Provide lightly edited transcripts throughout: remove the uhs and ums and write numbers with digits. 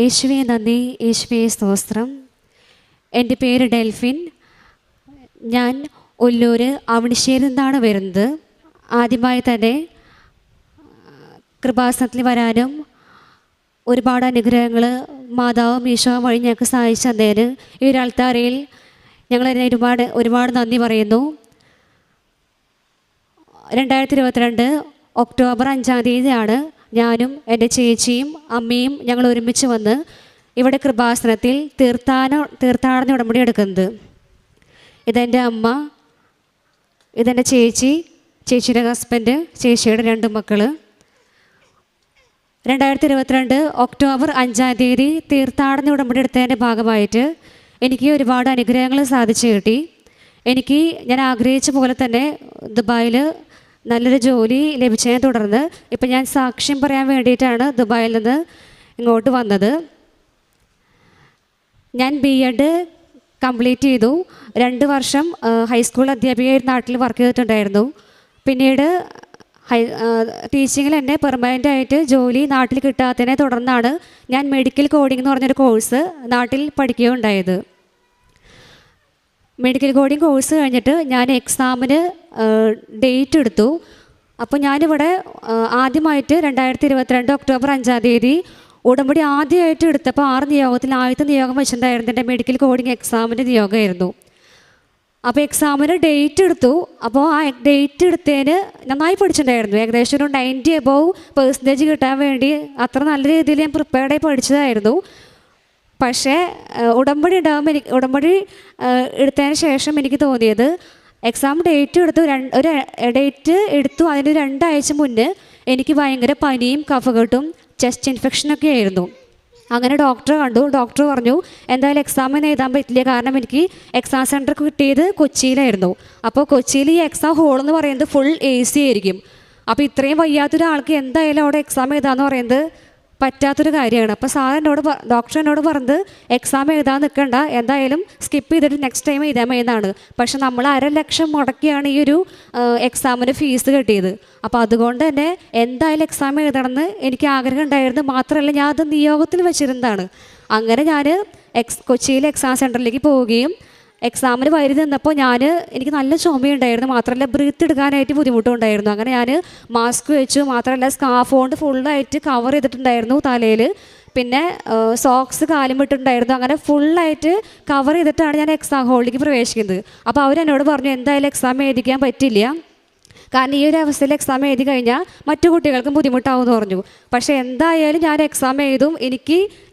യേശുവേ നന്ദി, യേശുവേ സ്തോത്രം. എൻ്റെ പേര് ഡെൽഫിൻ. ഞാൻ ഒല്ലൂർ അവണിശ്ശേരിയിൽ നിന്നാണ് വരുന്നത്. ആദ്യമായി തന്നെ കൃപാസനത്തിൽ വരാനും ഒരുപാട് അനുഗ്രഹങ്ങൾ മാതാവും ഈശോയും വഴി ഞങ്ങൾക്ക് സഹായിച്ചു തന്നതിന് ഈ ഒരു അൾത്താരയിൽ ഞങ്ങൾ ഒരുപാട് നന്ദി പറയുന്നു. 2022 ഒക്ടോബർ 5-ാം തീയതിയാണ് ഞാനും എൻ്റെ ചേച്ചിയും അമ്മയും ഞങ്ങൾ ഒരുമിച്ച് വന്ന് ഇവിടെ കൃപാസനത്തിൽ തീർത്ഥാടന ഉടമ്പടി എടുക്കുന്നത്. ഇതെൻ്റെ അമ്മ, ഇതെൻ്റെ ചേച്ചി, ചേച്ചിയുടെ ഹസ്ബൻഡ്, ചേച്ചിയുടെ 2 മക്കൾ. 2022 ഒക്ടോബർ 5-ാം തീയതി തീർത്ഥാടന ഉടമ്പടി എടുത്തതിൻ്റെ ഭാഗമായിട്ട് എനിക്ക് ഒരുപാട് അനുഗ്രഹങ്ങൾ സാധിച്ചു കിട്ടി. ഞാൻ ആഗ്രഹിച്ച പോലെ തന്നെ ദുബായിൽ നല്ലൊരു ജോലി ലഭിച്ചതിനെ തുടർന്ന് ഇപ്പം ഞാൻ സാക്ഷ്യം പറയാൻ വേണ്ടിയിട്ടാണ് ദുബായിൽ നിന്ന് ഇങ്ങോട്ട് വന്നത്. ഞാൻ BEd കംപ്ലീറ്റ് ചെയ്തു. 2 വർഷം ഹൈസ്കൂൾ അധ്യാപികയായി നാട്ടിൽ വർക്ക് ചെയ്തിട്ടുണ്ടായിരുന്നു. പിന്നീട് ടീച്ചിങ്ങിൽ എന്നെ പെർമനൻ്റായിട്ട് ജോലി നാട്ടിൽ കിട്ടാത്തതിനെ തുടർന്നാണ് ഞാൻ മെഡിക്കൽ കോഡിംഗ് എന്ന് പറഞ്ഞൊരു കോഴ്സ് നാട്ടിൽ പഠിക്കുകയുണ്ടായത്. മെഡിക്കൽ കോഡിംഗ് കോഴ്സ് കഴിഞ്ഞിട്ട് ഞാൻ എക്സാമിന് ഡേറ്റ് എടുത്തു. അപ്പോൾ ഞാനിവിടെ ആദ്യമായിട്ട് 2022 ഒക്ടോബർ 5-ാം തീയതി ഉടമ്പടി ആദ്യമായിട്ട് എടുത്തപ്പോൾ 6 നിയോഗത്തിൽ ആദ്യത്തെ നിയോഗം വെച്ചിട്ടുണ്ടായിരുന്നു എൻ്റെ മെഡിക്കൽ കോഡിംഗ് എക്സാമിൻ്റെ നിയോഗമായിരുന്നു. അപ്പോൾ എക്സാമിന് ഡേറ്റ് എടുത്തു. അപ്പോൾ ആ ഡേറ്റ് എടുത്തതിന് നന്നായി പഠിച്ചിട്ടുണ്ടായിരുന്നു. ഏകദേശം ഒരു 90 above% കിട്ടാൻ വേണ്ടി അത്ര നല്ല രീതിയിൽ ഞാൻ പ്രിപ്പയർഡായി പഠിച്ചതായിരുന്നു. പക്ഷേ ഉടമ്പടി എടുത്തതിന് ശേഷം എനിക്ക് തോന്നിയത് എക്സാം ഡേറ്റ് എടുത്തു അതിന് 2 ആഴ്ച മുന്നേ എനിക്ക് ഭയങ്കര പനിയും കഫകെട്ടും ചെസ്റ്റ് ഇൻഫെക്ഷനൊക്കെ ആയിരുന്നു. അങ്ങനെ ഡോക്ടറെ കണ്ടു. ഡോക്ടർ പറഞ്ഞു എന്തായാലും എക്സാമിന് എഴുതാൻ പറ്റില്ല, കാരണം എനിക്ക് എക്സാം സെൻറ്റർ കിട്ടിയത് കൊച്ചിയിലായിരുന്നു. അപ്പോൾ കൊച്ചിയിൽ ഈ എക്സാം ഹോൾ എന്ന് പറയുന്നത് ഫുൾ AC ആയിരിക്കും. അപ്പോൾ ഇത്രയും വയ്യാത്തൊരാൾക്ക് എന്തായാലും അവിടെ എക്സാം എഴുതാമെന്ന് പറയുന്നത് പറ്റാത്തൊരു കാര്യമാണ്. അപ്പോൾ ഡോക്ടർ എന്നോട് പറഞ്ഞത് എക്സാം എഴുതാൻ നിൽക്കണ്ട, എന്തായാലും സ്കിപ്പ് ചെയ്തിട്ട് നെക്സ്റ്റ് ടൈം എഴുതാൻ മതിയെന്നാണ്. പക്ഷെ നമ്മൾ 1.5 ലക്ഷം മുടക്കിയാണ് ഈ ഒരു എക്സാമിന് ഫീസ് കിട്ടിയത്. അപ്പോൾ അതുകൊണ്ട് തന്നെ എന്തായാലും എക്സാം എഴുതണമെന്ന് എനിക്ക് ആഗ്രഹം ഉണ്ടായിരുന്നു. മാത്രമല്ല ഞാൻ അത് നിയോഗത്തിൽ വെച്ചിരുന്നതാണ്. അങ്ങനെ ഞാൻ കൊച്ചിയിലെ എക്സാം സെൻറ്ററിലേക്ക് പോവുകയും എക്സാമിന് വരി നിന്നപ്പോൾ എനിക്ക് നല്ല ചുമയുണ്ടായിരുന്നു. മാത്രമല്ല ബ്രീത്ത് എടുക്കാനായിട്ട് ബുദ്ധിമുട്ടുണ്ടായിരുന്നു. അങ്ങനെ ഞാൻ മാസ്ക് വെച്ചു. മാത്രമല്ല സ്കാർഫ് കൊണ്ട് ഫുള്ളായിട്ട് കവർ ചെയ്തിട്ടുണ്ടായിരുന്നു തലയിൽ. പിന്നെ സോക്സ് കാലുമിട്ടുണ്ടായിരുന്നു. അങ്ങനെ ഫുള്ളായിട്ട് കവർ ചെയ്തിട്ടാണ് ഞാൻ എക്സാം ഹോളിലേക്ക് പ്രവേശിക്കുന്നത്. അപ്പോൾ അവരെന്നോട് പറഞ്ഞു എന്തായാലും എക്സാം എഴുതിക്കാൻ പറ്റില്ല, കാരണം ഈ ഒരു അവസ്ഥയിൽ എക്സാം എഴുതി കഴിഞ്ഞാൽ മറ്റു കുട്ടികൾക്കും ബുദ്ധിമുട്ടാവും എന്ന് പറഞ്ഞു. പക്ഷേ എന്തായാലും ഞാൻ എക്സാം എഴുതും.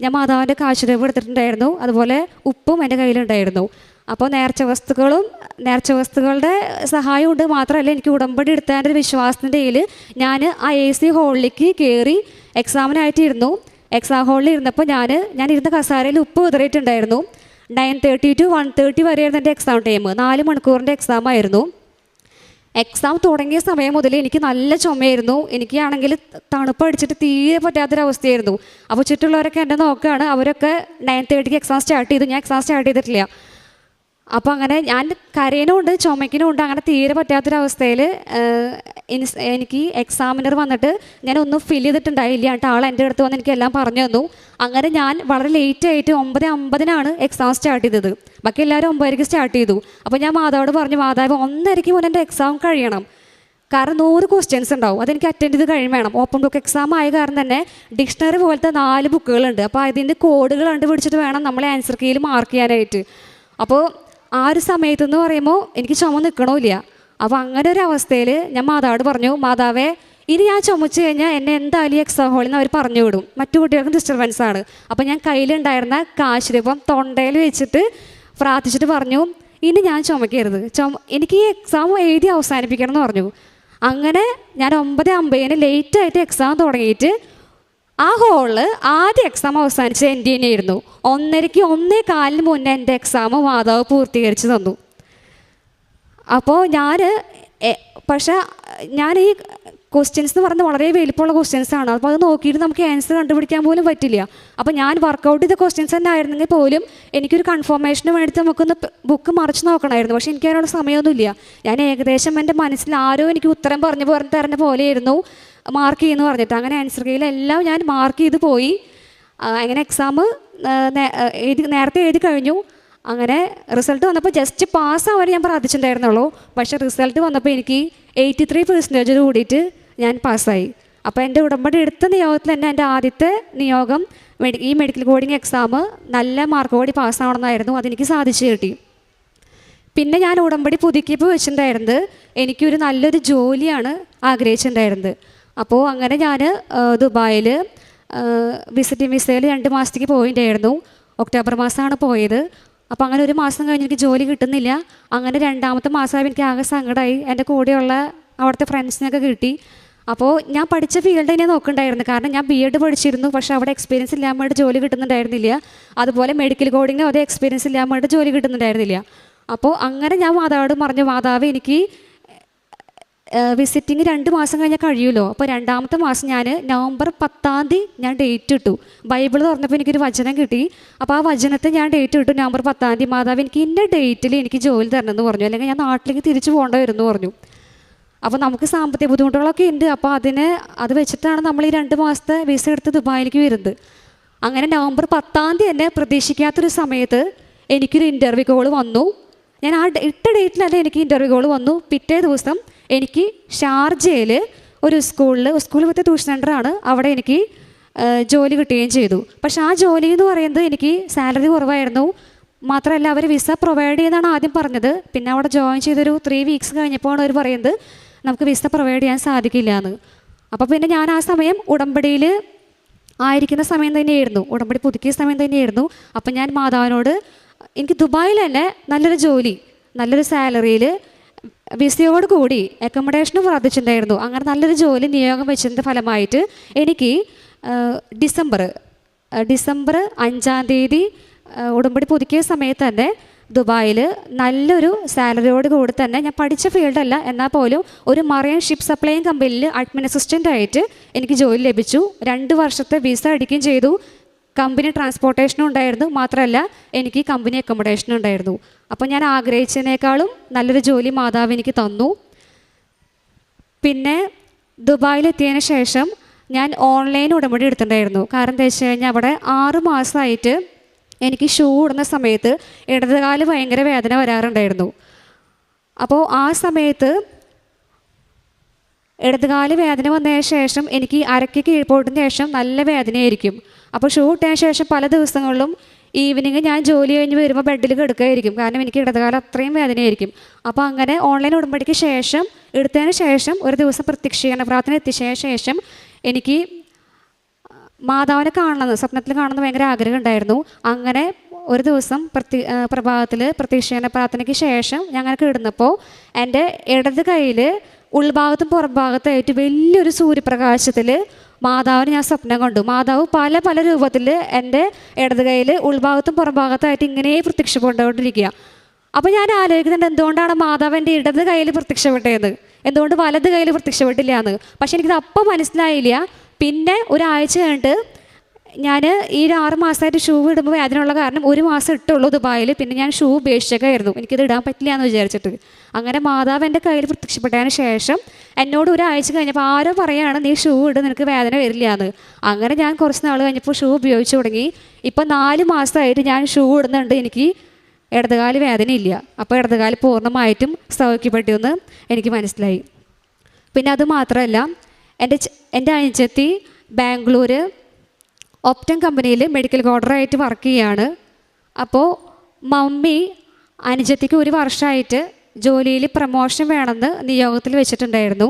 ഞാൻ മാതാവിൻ്റെ കാശുരൂപം എടുത്തിട്ടുണ്ടായിരുന്നു. അതുപോലെ ഉപ്പും എൻ്റെ കയ്യിലുണ്ടായിരുന്നു. അപ്പോൾ നേർച്ച വസ്തുക്കളുടെ സഹായമുണ്ട്. മാത്രമല്ല എനിക്ക് ഉടമ്പടി എടുത്തതിൻ്റെ ഒരു വിശ്വാസത്തിൻ്റെ കയ്യിൽ ഞാൻ ആ AC ഹോളിലേക്ക് കയറി എക്സാമിനായിട്ട് ഇരുന്നു. എക്സാം ഹോളിൽ ഇരുന്നപ്പോൾ ഞാൻ ഇരുന്ന കസാരയിൽ ഉപ്പ് വിതറിയിട്ടുണ്ടായിരുന്നു. 9:30 to 1:30 വരെയായിരുന്നു എൻ്റെ എക്സാം ടൈം. 4 മണിക്കൂറിൻ്റെ എക്സാം ആയിരുന്നു. എക്സാം തുടങ്ങിയ സമയം മുതൽ എനിക്ക് നല്ല ചുമയായിരുന്നു. എനിക്കാണെങ്കിൽ തണുപ്പ് അടിച്ചിട്ട് തീരെ പറ്റാത്തൊരവസ്ഥയായിരുന്നു. അപ്പോൾ ചുറ്റുള്ളവരൊക്കെ എന്നെ നോക്കുകയാണ്. അവരൊക്കെ 9:30 എക്സാം സ്റ്റാർട്ട് ചെയ്തു. ഞാൻ എക്സാം സ്റ്റാർട്ട് ചെയ്തിട്ടില്ല. അപ്പോൾ അങ്ങനെ ഞാൻ കരയനുമുണ്ട് ചുമയ്ക്കനുമുണ്ട്. അങ്ങനെ തീരെ പറ്റാത്തൊരവസ്ഥയിൽ എനിക്ക് എക്സാമിനർ വന്നിട്ട് ഞാനൊന്നും ഫിൽ ചെയ്തിട്ടുണ്ടായില്ല. എന്നിട്ട് ആൾ എൻ്റെ അടുത്ത് വന്ന് എനിക്കെല്ലാം പറഞ്ഞു തന്നു. അങ്ങനെ ഞാൻ വളരെ ലേറ്റായിട്ട് 9:50 എക്സാം സ്റ്റാർട്ട് ചെയ്തത്. ബാക്കി എല്ലാവരും 9:00 സ്റ്റാർട്ട് ചെയ്തു. അപ്പോൾ ഞാൻ മാതാവോട് പറഞ്ഞു, മാതാവ് 1:30 മുന്നേ എൻ്റെ എക്സാം കഴിയണം, കാരണം 100 ക്വസ്റ്റ്യൻസ് ഉണ്ടാവും, അതെനിക്ക് അറ്റൻഡ് ചെയ്ത് കഴിയണം. ഓപ്പൺ ബുക്ക് എക്സാം ആയ കാരണം തന്നെ ഡിക്ഷണറി പോലത്തെ 4 ബുക്കുകളുണ്ട്. അപ്പോൾ അതിൻ്റെ കോഡുകൾ കണ്ടുപിടിച്ചിട്ട് വേണം നമ്മൾ ആൻസർ കീയിൽ മാർക്ക് ചെയ്യാനായിട്ട്. അപ്പോൾ ആ ഒരു സമയത്തെന്ന് പറയുമ്പോൾ എനിക്ക് ചുമ നിൽക്കണമില്ല. അപ്പോൾ അങ്ങനെ ഒരു അവസ്ഥയിൽ ഞാൻ മാതാവോട് പറഞ്ഞു, മാതാവേ ഇനി ഞാൻ ചുമച്ച് കഴിഞ്ഞാൽ എന്നെ എന്തായാലും എക്സാം ഹോളിൽ നിന്ന് അവർ പറഞ്ഞു വിടും, മറ്റു കുട്ടികൾക്കും ഡിസ്റ്റർബൻസ് ആണ്. അപ്പോൾ ഞാൻ കയ്യിലുണ്ടായിരുന്ന കാശുരൂപം തൊണ്ടയിൽ വെച്ചിട്ട് പ്രാർത്ഥിച്ചിട്ട് പറഞ്ഞു, ഇനി ഞാൻ ചുമക്കരുത്, എനിക്ക് ഈ എക്സാം എഴുതി അവസാനിപ്പിക്കണം എന്ന് പറഞ്ഞു. അങ്ങനെ ഞാൻ 9:50 ലേറ്റായിട്ട് എക്സാം തുടങ്ങിയിട്ട് ആ ഹോളിൽ ആദ്യം എക്സാം അവസാനിച്ചത് എൻ്റെ തന്നെയായിരുന്നു. 1:30 1:15 മുന്നേ എൻ്റെ എക്സാം മാതാവ് പൂർത്തീകരിച്ച് തന്നു. അപ്പോൾ പക്ഷേ ഞാൻ ഈ ക്വസ്റ്റ്യൻസ് എന്ന് പറയുന്നത് വളരെ വലിപ്പമുള്ള ക്വസ്റ്റ്യൻസാണ്. അപ്പോൾ അത് നോക്കിയിട്ട് നമുക്ക് ആൻസർ കണ്ടുപിടിക്കാൻ പോലും പറ്റില്ല. അപ്പോൾ ഞാൻ വർക്കൗട്ട് ചെയ്ത ക്വസ്റ്റ്യൻസ് തന്നെ ആയിരുന്നെങ്കിൽ പോലും എനിക്കൊരു കൺഫർമേഷന് വേണ്ടിയിട്ട് നമുക്കൊന്ന് ബുക്ക് മറിച്ച് നോക്കണമായിരുന്നു. പക്ഷേ എനിക്ക് അതിനുള്ള സമയമൊന്നുമില്ല. ഞാൻ ഏകദേശം എൻ്റെ മനസ്സിൽ ആരോ എനിക്ക് ഉത്തരം പറഞ്ഞു തരുന്ന പോലെയായിരുന്നു മാർക്ക് ചെയ്യുമെന്ന് പറഞ്ഞിട്ട്. അങ്ങനെ ആൻസർ കീയിലെല്ലാം ഞാൻ മാർക്ക് ചെയ്ത് പോയി. അങ്ങനെ എക്സാം നേരത്തെ എഴുതി കഴിഞ്ഞു. അങ്ങനെ റിസൾട്ട് വന്നപ്പോൾ ജസ്റ്റ് പാസ്സാവാൻ ഞാൻ പ്രാർത്ഥിച്ചിട്ടുണ്ടായിരുന്നുള്ളൂ. പക്ഷേ റിസൾട്ട് വന്നപ്പോൾ എനിക്ക് 83% കൂടിയിട്ട് ഞാൻ പാസ്സായി. അപ്പോൾ എൻ്റെ ഉടമ്പടി എടുത്ത നിയോഗത്തിൽ തന്നെ എൻ്റെ ആദ്യത്തെ നിയോഗം ഈ മെഡിക്കൽ കോഡിങ് എക്സാം നല്ല മാർക്കോടി പാസ്സാവണമെന്നായിരുന്നു. അതെനിക്ക് സാധിച്ചു കിട്ടി. പിന്നെ ഞാൻ ഉടമ്പടി പുതുക്കിയപ്പോൾ വെച്ചിട്ടുണ്ടായിരുന്നത് എനിക്കൊരു നല്ലൊരു ജോലിയാണ് ആഗ്രഹിച്ചിട്ടുണ്ടായിരുന്നത്. അപ്പോൾ അങ്ങനെ ഞാൻ ദുബായിൽ വിസിറ്റിംഗ് വിസയിൽ 2 മാസത്തേക്ക് പോയിട്ടുണ്ടായിരുന്നു. ഒക്ടോബർ മാസമാണ് പോയത്. അപ്പോൾ അങ്ങനെ 1 മാസം കഴിഞ്ഞ് എനിക്ക് ജോലി കിട്ടുന്നില്ല. അങ്ങനെ 2ാമത്തെ മാസമായപ്പോൾ എനിക്ക് ആകെ സങ്കടമായി. എൻ്റെ കൂടെയുള്ള അവിടുത്തെ ഫ്രണ്ട്സിനൊക്കെ കിട്ടി. അപ്പോൾ ഞാൻ പഠിച്ച ഫീൽഡ് തന്നെ നോക്കുന്നുണ്ടായിരുന്നു. കാരണം ഞാൻ BEd പഠിച്ചിരുന്നു. പക്ഷേ അവിടെ എക്സ്പീരിയൻസ് ഇല്ലാൻ വേണ്ടി ജോലി കിട്ടുന്നുണ്ടായിരുന്നില്ല. അതുപോലെ മെഡിക്കൽ കോഡിങ്ങിന് അതേ എക്സ്പീരിയൻസ് ഇല്ലാൻ വേണ്ടി ജോലി കിട്ടുന്നുണ്ടായിരുന്നില്ല. അപ്പോൾ അങ്ങനെ ഞാൻ മാതാവോട് പറഞ്ഞു, മാതാവ് എനിക്ക് വിസിറ്റിങ് 2 മാസം കഴിഞ്ഞാൽ കഴിയുമല്ലോ. അപ്പോൾ 2ാമത്തെ മാസം ഞാൻ നവംബർ 10 ഞാൻ ഡേറ്റ് ഇട്ടു. ബൈബിൾ തുറന്നപ്പോൾ എനിക്കൊരു വചനം കിട്ടി. അപ്പോൾ ആ വചനത്തെ ഞാൻ ഡേറ്റ് ഇട്ടു നവംബർ 10. മാതാവ് എനിക്ക് ഇന്ന ഡേറ്റിൽ എനിക്ക് ജോലി തരണമെന്ന് പറഞ്ഞു, അല്ലെങ്കിൽ ഞാൻ നാട്ടിലേക്ക് തിരിച്ചു പോകേണ്ട വരുമെന്ന് പറഞ്ഞു. അപ്പോൾ നമുക്ക് സാമ്പത്തിക ബുദ്ധിമുട്ടുകളൊക്കെ ഉണ്ട്. അപ്പോൾ അത് വെച്ചിട്ടാണ് നമ്മൾ ഈ 2 മാസത്തെ വിസ എടുത്ത് ദുബായിലേക്ക് വരുന്നത്. അങ്ങനെ നവംബർ 10 തന്നെ പ്രതീക്ഷിക്കാത്തൊരു സമയത്ത് എനിക്കൊരു ഇൻ്റർവ്യൂ കോൾ വന്നു. ഞാൻ ആ ഇട്ട ഡേറ്റിലല്ല എനിക്ക് ഇൻ്റർവ്യൂ കോൾ വന്നു. പിറ്റേ ദിവസം എനിക്ക് ഷാർജയിൽ ഒരു സ്കൂൾ വിത്ത് ട്യൂഷൻ സെൻ്ററാണ്, അവിടെ എനിക്ക് ജോലി കിട്ടുകയും ചെയ്തു. പക്ഷേ ആ ജോലി എന്ന് പറയുന്നത് എനിക്ക് സാലറി കുറവായിരുന്നു. മാത്രമല്ല അവർ വിസ പ്രൊവൈഡ് ചെയ്യുന്നതാണ് ആദ്യം പറഞ്ഞത്. പിന്നെ അവിടെ ജോയിൻ ചെയ്തൊരു 3 വീക്സ് കഴിഞ്ഞപ്പോഴാണ് അവർ പറയുന്നത് നമുക്ക് വിസ പ്രൊവൈഡ് ചെയ്യാൻ സാധിക്കില്ല എന്ന്. അപ്പോൾ പിന്നെ ഞാൻ ആ സമയം ഉടമ്പടിയിൽ ആയിരിക്കുന്ന സമയം തന്നെയായിരുന്നു, ഉടമ്പടി പുതുക്കിയ സമയം തന്നെയായിരുന്നു. അപ്പം ഞാൻ മാതാവിനോട് എനിക്ക് ദുബായിൽ തന്നെ നല്ലൊരു ജോലി, നല്ലൊരു സാലറിയിൽ വിസയോട് കൂടി അക്കോമഡേഷനും വർദ്ധിച്ചിട്ടുണ്ടായിരുന്നു. അങ്ങനെ നല്ലൊരു ജോലി നിയോഗം വെച്ചതിൻ്റെ ഫലമായിട്ട് എനിക്ക് ഡിസംബർ 5 ഉടമ്പടി പുതുക്കിയ സമയത്ത് തന്നെ ദുബായിൽ നല്ലൊരു സാലറിയോട് കൂടി തന്നെ, ഞാൻ പഠിച്ച ഫീൽഡല്ല എന്നാൽ പോലും ഒരു മറൈൻ ഷിപ്പ് സപ്ലൈയിങ് കമ്പനിയിൽ അഡ്മിൻ അസിസ്റ്റൻ്റായിട്ട് എനിക്ക് ജോലി ലഭിച്ചു. 2 വർഷത്തെ വിസ അടിക്കുകയും ചെയ്തു. കമ്പനി ട്രാൻസ്പോർട്ടേഷനും ഉണ്ടായിരുന്നു. മാത്രമല്ല എനിക്ക് കമ്പനി അക്കോമഡേഷനും ഉണ്ടായിരുന്നു. അപ്പോൾ ഞാൻ ആഗ്രഹിച്ചതിനേക്കാളും നല്ലൊരു ജോലി മാതാവ് എനിക്ക് തന്നു. പിന്നെ ദുബായിലെത്തിയതിന് ശേഷം ഞാൻ ഓൺലൈൻ ഉടമ്പടി എടുത്തിട്ടുണ്ടായിരുന്നു. കാരണം എന്താ വെച്ച് കഴിഞ്ഞാൽ അവിടെ 6 മാസമായിട്ട് എനിക്ക് ഷൂ ഇടുന്ന സമയത്ത് ഇടതുകാല് ഭയങ്കര വേദന വരാറുണ്ടായിരുന്നു. അപ്പോൾ ആ സമയത്ത് ഇടതുകാല് വേദന വന്നതിന് ശേഷം എനിക്ക് അരയ്ക്ക് കീഴ്പോട്ടിന് ശേഷം നല്ല വേദനയായിരിക്കും. അപ്പോൾ ഷൂ ഇട്ടതിന് ശേഷം പല ദിവസങ്ങളിലും ഈവനിങ് ഞാൻ ജോലി കഴിഞ്ഞ് വരുമ്പോൾ ബെഡിൽ കിടക്കുകയായിരിക്കും. കാരണം എനിക്ക് ഇടതുകാലം അത്രയും വേദനയായിരിക്കും. അപ്പോൾ അങ്ങനെ ഓൺലൈൻ ഉടമ്പടിക്ക് ശേഷം എടുത്തതിന് ശേഷം ഒരു ദിവസം പ്രത്യക്ഷീകരണ പ്രാർത്ഥന എത്തിച്ചതിന് ശേഷം എനിക്ക് മാതാവിനെ കാണണമെന്ന്, സ്വപ്നത്തിൽ കാണണമെന്ന് ഭയങ്കര ആഗ്രഹം ഉണ്ടായിരുന്നു. അങ്ങനെ ഒരു ദിവസം പ്രഭാതത്തിൽ പ്രത്യക്ഷീകരണ പ്രാർത്ഥനയ്ക്ക് ശേഷം ഞങ്ങൾ കിടന്നപ്പോൾ എൻ്റെ ഇടത് കയ്യിൽ ഉൾഭാഗത്തും പുറംഭാഗത്തായിട്ട് വലിയൊരു സൂര്യപ്രകാശത്തിൽ മാതാവിനെ ഞാൻ സ്വപ്നം കണ്ടു. മാതാവ് പല പല രൂപത്തിൽ എൻ്റെ ഇടത് കയ്യിൽ ഉൾഭാഗത്തും പുറംഭാഗത്തായിട്ട് ഇങ്ങനെ പ്രത്യക്ഷപ്പെട്ടുകൊണ്ടിരിക്കുക. അപ്പോൾ ഞാൻ ആലോചിക്കുന്നുണ്ട് എന്തുകൊണ്ടാണ് മാതാവ് എൻ്റെ ഇടത് കയ്യിൽ പ്രത്യക്ഷപ്പെട്ടത്, എന്തുകൊണ്ട് വലത് കയ്യിൽ പ്രത്യക്ഷപ്പെട്ടില്ല എന്ന്. പക്ഷെ എനിക്കത് അപ്പം മനസ്സിലായില്ല. പിന്നെ ഒരാഴ്ച കഴിഞ്ഞിട്ട് ഞാൻ ഈ 6 മാസമായിട്ട് ഷൂ ഇടുമ്പോൾ വേദനയുള്ള കാരണം 1 മാസം ഇട്ടുള്ളൂ ദുബായിൽ. പിന്നെ ഞാൻ ഷൂ ഉപേക്ഷിച്ചൊക്കെയായിരുന്നു, എനിക്കിത് ഇടാൻ പറ്റില്ല എന്ന് വിചാരിച്ചിട്ട്. അങ്ങനെ മാതാവ് എൻ്റെ കയ്യിൽ പ്രത്യക്ഷപ്പെട്ടതിന് ശേഷം എന്നോട് ഒരാഴ്ച കഴിഞ്ഞപ്പോൾ ആരോ പറയുകയാണ് നീ ഷൂ ഇട്, നിനക്ക് വേദന വരില്ല എന്ന്. അങ്ങനെ ഞാൻ കുറച്ച് നാൾ കഴിഞ്ഞപ്പോൾ ഷൂ ഉപയോഗിച്ച് തുടങ്ങി. ഇപ്പോൾ 4 മാസമായിട്ട് ഞാൻ ഷൂ ഇടുന്നുണ്ട്, എനിക്ക് ഇടതുകാല് വേദനയില്ല. അപ്പോൾ ഇടതുകാല് പൂർണ്ണമായിട്ടും സൗഖ്യപ്പെട്ടു എന്ന് എനിക്ക് മനസ്സിലായി. പിന്നെ അത് മാത്രമല്ല, എൻ്റെ അനുജത്തി ബാംഗ്ലൂർ ഓപ്റ്റൻ കമ്പനിയിൽ മെഡിക്കൽ കോഡറായിട്ട് വർക്ക് ചെയ്യുകയാണ്. അപ്പോൾ മമ്മി അനുജത്തിക്ക് 1 വർഷമായിട്ട് ജോലിയിൽ പ്രമോഷൻ വേണമെന്ന് നിയോഗത്തിൽ വെച്ചിട്ടുണ്ടായിരുന്നു.